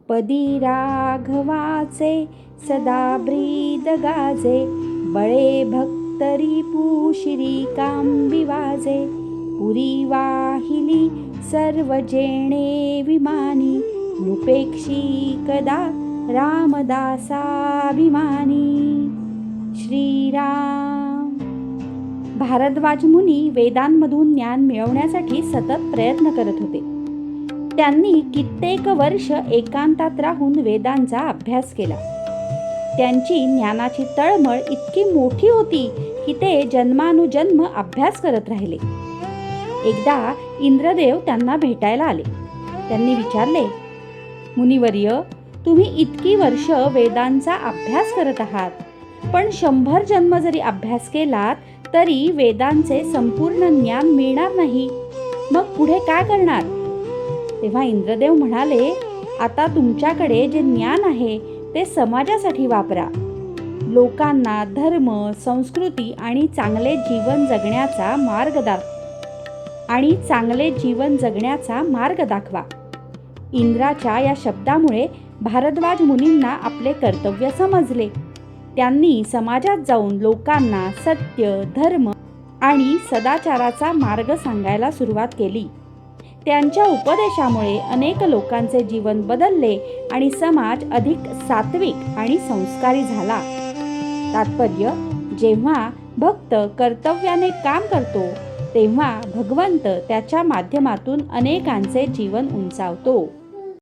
पदी राघवाचे सदा ब्रीद गाजे, बळे भक्तरी पुशिरी कांबी वाजे, पुरी वाहिली सर्व जेणे विमानी, नृपेक्षी कदा रामदासाभिमानी. श्रीराम. भारद्वाज मुनी वेदांमधून ज्ञान मिळवण्यासाठी सतत प्रयत्न करत होते. त्यांनी कित्येक वर्ष एकांतात राहून वेदांचा अभ्यास केला. त्यांची ज्ञानाची तळमळ इतकी मोठी होती की ते जन्मानुजन्म अभ्यास करत राहिले. एकदा इंद्रदेव त्यांना भेटायला आले. त्यांनी विचारले, मुनिवर्य, तुम्ही इतकी वर्ष वेदांचा अभ्यास करत आहात, पण 100 जन्म जरी अभ्यास केलात तरी वेदांचे संपूर्ण ज्ञान मिळणार नाही. मग पुढे काय करणार? तेव्हा इंद्रदेव म्हणाले, आता तुमच्याकडे जे ज्ञान आहे ते समाजासाठी वापरा. लोकांना धर्म, संस्कृती आणि चांगले जीवन जगण्याचा मार्ग दाखवा. इंद्राच्या या शब्दामुळे भारद्वाज मुनींना आपले कर्तव्य समजले. त्यांनी समाजात जाऊन लोकांना सत्य, धर्म आणि सदाचाराचा मार्ग सांगायला सुरुवात केली. त्यांच्या उपदेशामुळे अनेक लोकांचे जीवन बदलले आणि समाज अधिक सात्विक आणि संस्कारी झाला. तात्पर्य, जेव्हा भक्त कर्तव्याने काम करतो तेव्हा भगवंत त्याच्या माध्यमातून अनेकांचे जीवन उंचावतो.